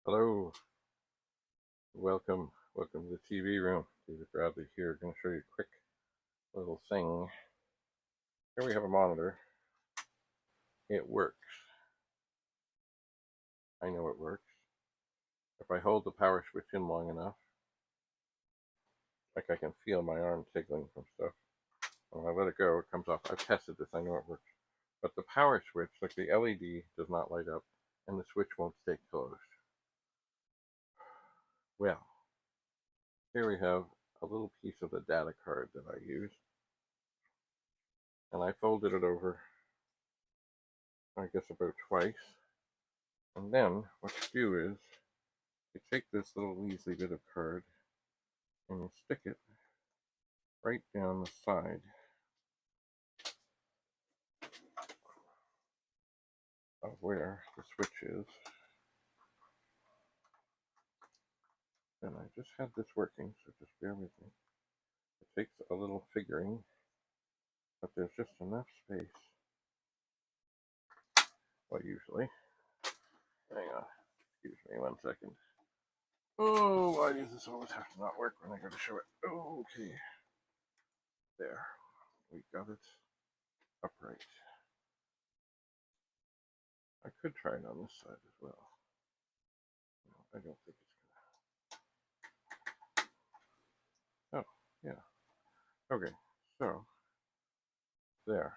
Hello, welcome to the TV room. David Bradley here. Going to show you a quick little thing. Here we have a monitor. It works. I know it works. If I hold the power switch in long enough, like I can feel my arm tickling from stuff. When I let it go, it comes off. I've tested this. I know it works. But the power switch, like the LED, does not light up, and the switch won't stay closed. Well, here we have a little piece of the data card that I use, and I folded it over, I guess about twice. And then what you do is you take this little weaselly bit of card and you stick it right down the side of where the switch is. And I just had this working, so just bear with me. It takes a little figuring, but there's just enough space. Well, usually. Hang on. Excuse me 1 second. Oh, why does this always have to not work when I go to show it? Okay. There. We got it upright. I could try it on this side as well. No, I don't think it's gonna. Oh, yeah. Okay, so there.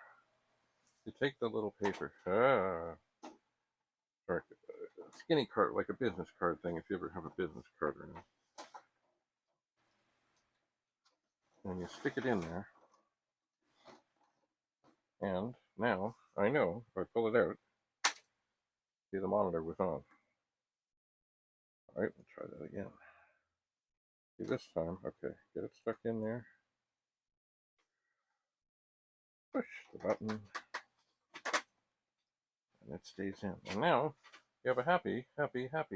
You take the little paper, or a skinny card, like a business card thing, if you ever have a business card around, and you stick it in there. And now I know if I pull it out, see, the monitor was on. All right, we'll try that again. See, this time, okay, get it stuck in there. Push the button, and it stays in. And now you have a happy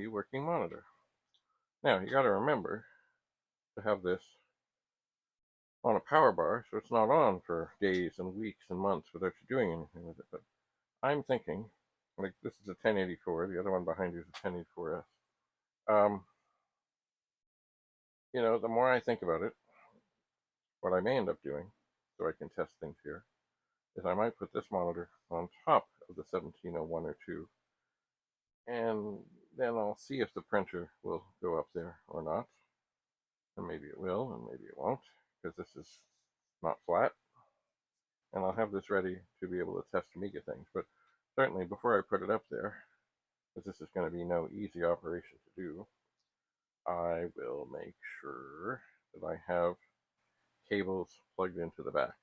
working monitor. Now you got to remember to have this on a power bar, so it's not on for days and weeks and months without you doing anything with it. But I'm thinking, like, this is a 1084, the other one behind you is a 1084S. The more I think about it, what I may end up doing, so I can test things here, is I might put this monitor on top of the 1701 or 2, and then I'll see if the printer will go up there or not. And maybe it will, and maybe it won't, because this is not flat. And I'll have this ready to be able to test Amiga things. But certainly before I put it up there, because this is going to be no easy operation to do, I will make sure that I have cables plugged into the back.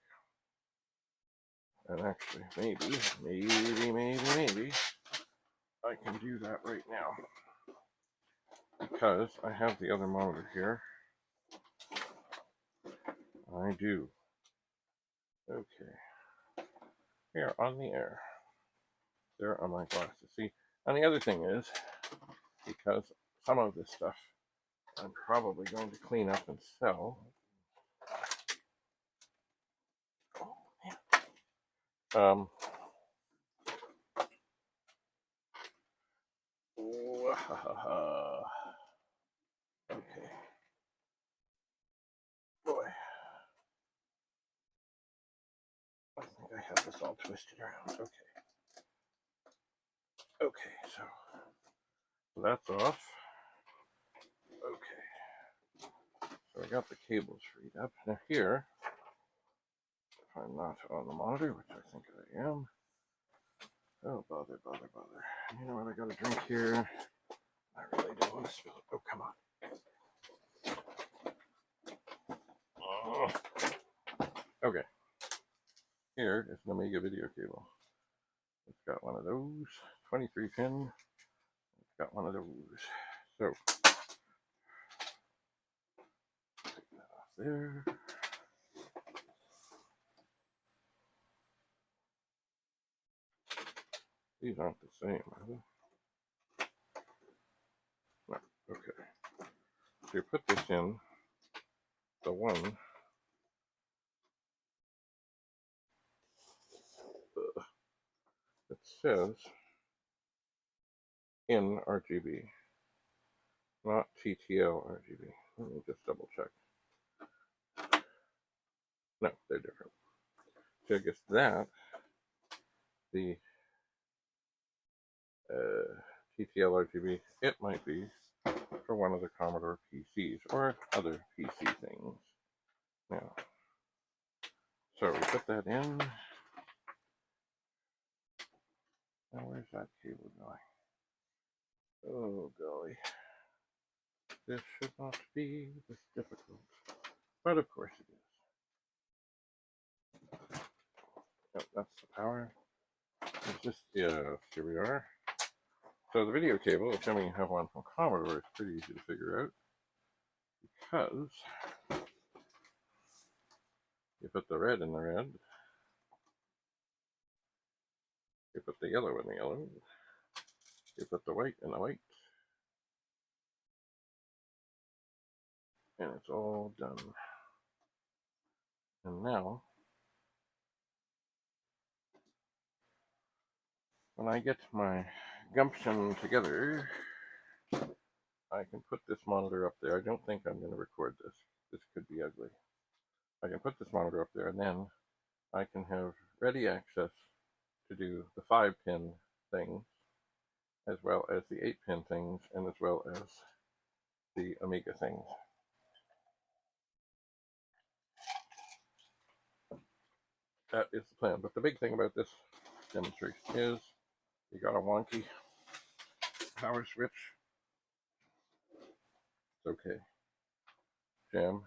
And actually, maybe, I can do that right now. Because I have the other monitor here. I do. Okay. Here, on the air. There are my glasses. See, and the other thing is, because some of this stuff I'm probably going to clean up and sell. Oh, man. Okay. Boy. I think I have this all twisted around. Okay. Okay, so that's off. Okay. So I got the cables freed up. Now here, if I'm not on the monitor, which I think I am. Oh, bother. You know what, I got a drink here. I really don't want to spill it. Oh, come on. Okay. Here is an Amiga video cable. It's got one of those, 23 pin. It's got one of those. So, take that off there. These aren't the same, are they? No, okay. So you put this in, the one that says in RGB. not TTL RGB. Let me just double check. No, they're different. So I guess that, the TTL RGB, it might be for one of the Commodore PCs or other PC things. Now, so we put that in. Now where's that cable going? Oh golly. This should not be this difficult. But of course it is. Oh, that's the power. It's just, yeah, here we are. So the video cable, assuming you have one from Commodore, is pretty easy to figure out. Because you put the red in the red. You put the yellow in the yellow. You put the white in the white. And it's all done. And now, when I get my gumption together, I can put this monitor up there. I don't think I'm going to record this. This could be ugly. I can put this monitor up there, and then I can have ready access to do the 5-pin things, as well as the 8-pin things, and as well as the Amiga things. That is the plan. But the big thing about this demonstration is you got a wonky power switch. It's okay. Jam.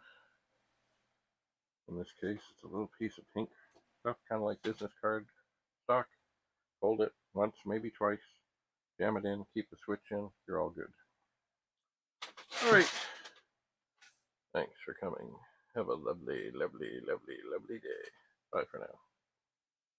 In this case, it's a little piece of pink stuff, kind of like business card stock. Hold it once, maybe twice. Jam it in, keep the switch in, you're all good. All right. Thanks for coming. Have a lovely, lovely, lovely, lovely day. Bye for now.